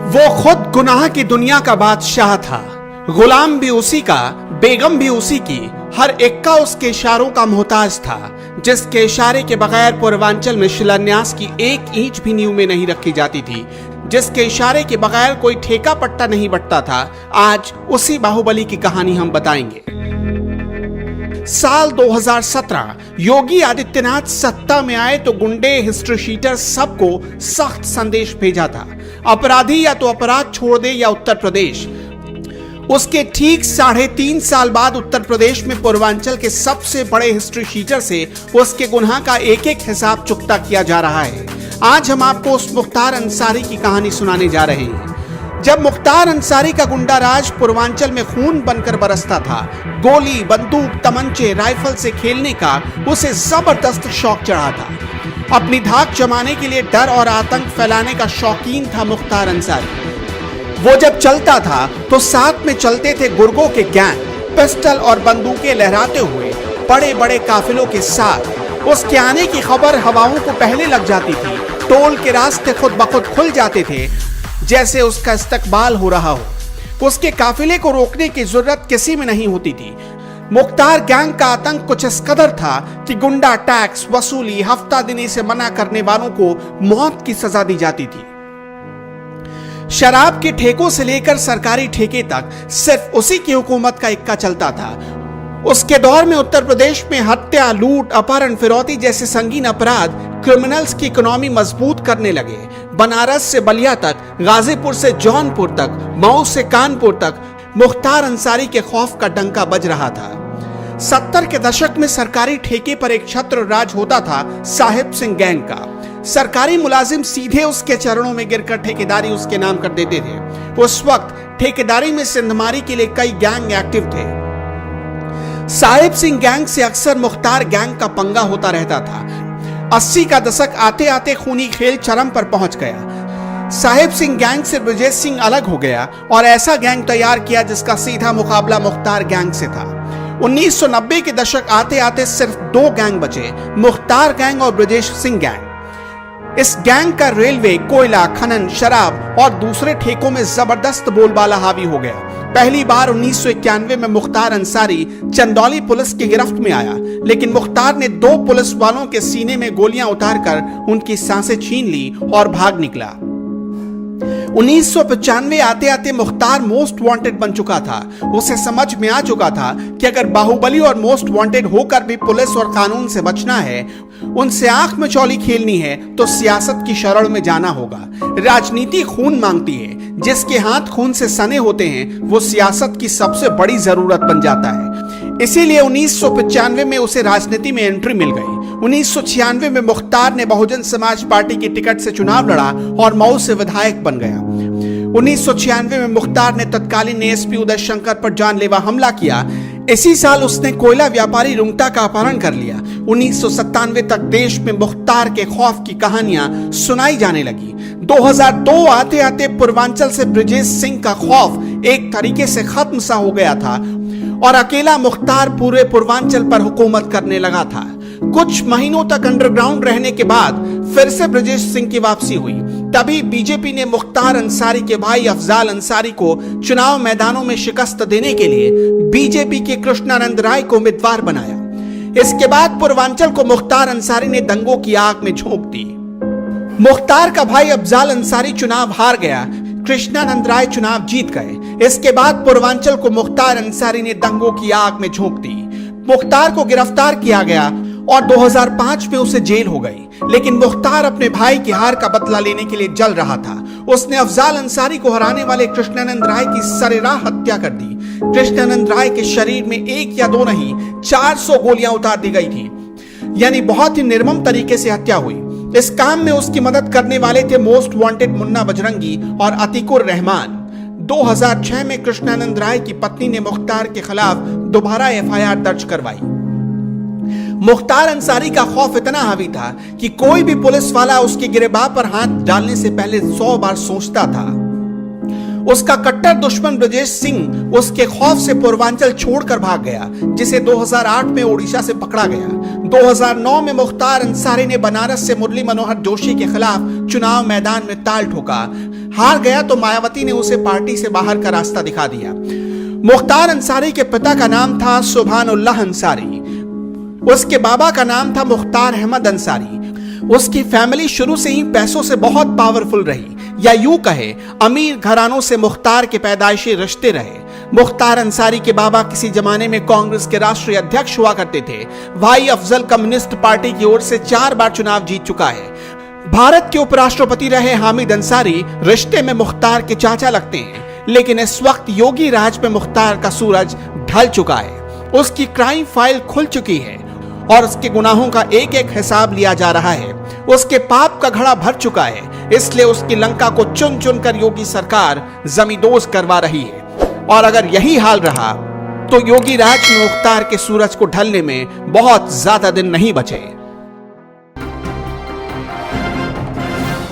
वो खुद गुनाह की दुनिया का बादशाह था, गुलाम भी उसी का, बेगम भी उसी की, हर एक उसके इशारों का मोहताज था, जिसके इशारे के बगैर पूर्वांचल में शिलान्यास की एक ईंट भी नींव में नहीं रखी जाती थी, जिसके इशारे के बगैर कोई ठेका पट्टा नहीं बंटता था। आज उसी बाहुबली की कहानी हम बताएंगे। साल 2017 योगी आदित्यनाथ सत्ता में आए तो गुंडे, हिस्ट्री शीटर सबको सख्त संदेश भेजा था, अपराधी या तो अपराध छोड़ दे या उत्तर प्रदेश। उसके ठीक 3.5 साल बाद उत्तर प्रदेश में पूर्वांचल के सबसे बड़े हिस्ट्री शीटर से उसके गुनाह का एक एक हिसाब चुकता किया जा रहा है। आज हम आपको उस मुख्तार अंसारी की कहानी सुनाने जा रहे हैं। जब मुख्तार अंसारी का गुंडा राज पूर्वांचल में खून बनकर बरसता था, गोली, बंदूक, तमंचे, राइफल से खेलने का उसे जबरदस्त शौक चढ़ा था। अपनी धाक जमाने के लिए डर और आतंक फैलाने का शौकीन था मुख्तार अंसारी। वो जब चलता था तो साथ में चलते थे गुर्गों के गैंग, पिस्टल और बंदूकें लहराते हुए बड़े बड़े काफिलों के साथ। उसके आने की खबर हवाओं को पहले लग जाती थी, टोल के रास्ते खुद ब खुद खुल जाते थे जैसे उसका इस्तकबाल हो रहा हो। उसके काफिले को रोकने की जरूरत किसी में नहीं होती थी। मुख्तार गैंग का आतंक कुछ इस कदर था कि गुंडा टैक्स वसूली, हफ्ता दिनी से मना करने वालों को मौत की सजा दी जाती थी। शराब के ठेकों से लेकर सरकारी ठेके तक सिर्फ उसी की हुकूमत का इक्का चलता था। उसके दौर में उत्तर प्रदेश में हत्या, लूट, अपहरण, फिरौती जैसे संगीन अपराध क्रिमिनल्स की इकोनॉमी मजबूत करने लगे। बनारस से बलिया तक, गाजीपुर से जौनपुर तक, मऊ से कानपुर तक मुख्तार अंसारी के खौफ का डंका बज रहा था। 70 के दशक में सरकारी ठेके पर एक छत्र राज होता था साहिब सिंह गैंग का। सरकारी मुलाजिम सीधे उसके चरणों में गिरकर ठेकेदारी उसके नाम कर देते थे। उस वक्त ठेकेदारी में सिंधमारी के लिए कई गैंग एक्टिव थे। साहिब सिंह गैंग से अक्सर मुख्तार गैंग का पंगा होता रहता था। 80 का दशक आते आते खूनी खेल चरम पर पहुंच गया। साहिब सिंह गैंग से ब्रजेश सिंह अलग हो गया और ऐसा गैंग तैयार किया जिसका सीधा मुकाबला मुख्तार गैंग से था। 1990 के दशक आते आते सिर्फ 2 गैंग बचे, मुख्तार गैंग और ब्रजेश सिंह गैंग। इस गैंग का रेलवे, कोयला, खनन, शराब और दूसरे ठेकों में जबरदस्त बोलबाला हावी हो गया। पहली बार 1991 में मुख्तार अंसारी चंदौली पुलिस की गिरफ्त में आया, लेकिन मुख्तार ने 2 पुलिस वालों के सीने में गोलियां उतारकर उनकी सांसें छीन ली और भाग निकला। 1995 आते आते मुख्तार मोस्ट वांटेड बन चुका था। उसे समझ में आ चुका था कि अगर बाहुबली और मोस्ट वांटेड होकर भी पुलिस और कानून से बचना है, उनसे आंख में चौली खेलनी है, तो सियासत की शरण में जाना होगा। राजनीति खून मांगती है, जिसके हाथ खून से सने होते हैं वो सियासत की सबसे बड़ी जरूरत बन जाता है। इसीलिए 1995 में उसे राजनीति में एंट्री मिल गई। 1996 में मुख्तार ने बहुजन समाज पार्टी की टिकट से चुनाव लड़ा और मऊ से विधायक बन गया। 1996 में मुख्तार ने तत्कालीन एएसपी उदय शंकर पर जानलेवा हमला किया। इसी साल उसने कोयला व्यापारी रुंगटा का अपहरण कर लिया। 1997 तक देश में मुख्तार के खौफ की कहानियां सुनाई जाने लगी। 2002 आते आते पूर्वांचल से ब्रजेश सिंह का खौफ एक तरीके से खत्म सा हो गया था और अकेला मुख्तार पूरे पूर्वांचल पर हुकूमत करने लगा था। कुछ महीनों तक अंडरग्राउंड रहने के बाद फिर से ब्रजेश सिंह की वापसी हुई। तभी बीजेपी ने मुख्तार अंसारी के भाई अफजाल अंसारी को चुनाव मैदानों में शिकस्त देने के लिए बीजेपी के कृष्णानंद राय को उम्मीदवार बनाया। इसके बाद पूर्वांचल को मुख्तार अंसारी ने दंगों की आग में झोंक दी। मुख्तार का भाई अफजाल अंसारी चुनाव हार गया, कृष्णानंद राय चुनाव जीत गए। इसके बाद पूर्वांचल को मुख्तार अंसारी ने दंगों की आग में झोंक दी। मुख्तार को गिरफ्तार किया गया और 2005 में उसे जेल हो गई, लेकिन मुख्तार अपने भाई की हार का बदला लेने के लिए जल रहा था। उसने अफजाल अंसारी को हराने वाले कृष्णानंद राय की सरेराह हत्या कर दी। कृष्णानंद राय के शरीर में 1 या 2 नहीं 400 गोलियां उतार दी गई थी, यानी बहुत ही निर्मम तरीके से हत्या हुई। इस काम में उसकी मदद करने वाले थे मोस्ट वांटेड मुन्ना बजरंगी और अतीकुर रहमान। 2006 में कृष्णानंद राय की पत्नी ने मुख्तार के खिलाफ दोबारा एफआईआर दर्ज करवाई। मुख्तार अंसारी का खौफ इतना हावी था कि कोई भी पुलिस वाला उसके गिरेबान पर हाथ डालने से पहले 100 बार सोचता था। उसका कट्टर दुश्मन ब्रजेश सिंह उसके खौफ से पूर्वांचल छोड़कर भाग गया, जिसे 2008 में ओडिशा से पकड़ा गया। 2009 में मुख्तार अंसारी ने बनारस से मुरली मनोहर जोशी के खिलाफ चुनाव मैदान में ताल ठोका। हार गया तो मायावती ने उसे पार्टी से बाहर का रास्ता दिखा दिया। मुख्तार अंसारी के पिता का नाम था सुभानुल्लाह अंसारी, उसके बाबा का नाम था मुख्तार अहमद अंसारी। उसकी फैमिली शुरू से ही पैसों से बहुत पावरफुल रही, या यूं कहे अमीर घरानों से मुख्तार के पैदाइशी रिश्ते रहे। मुख्तार अंसारी के बाबा किसी जमाने में कांग्रेस के राष्ट्रीय अध्यक्ष हुआ करते थे। भाई अफजल कम्युनिस्ट पार्टी की ओर से 4 बार चुनाव जीत चुका है। भारत के उपराष्ट्रपति रहे हामिद अंसारी रिश्ते में मुख्तार के चाचा लगते हैं, लेकिन इस वक्त योगी राज में मुख्तार का सूरज ढल चुका है। उसकी क्राइम फाइल खुल चुकी है और उसके गुनाहों का एक एक हिसाब लिया जा रहा है। उसके पाप का घड़ा भर चुका है, इसलिए उसकी लंका को चुन चुन कर योगी सरकार जमींदोज करवा रही है। और अगर यही हाल रहा तो योगी राज में मुख्तार के सूरज को ढलने में बहुत ज्यादा दिन नहीं बचे।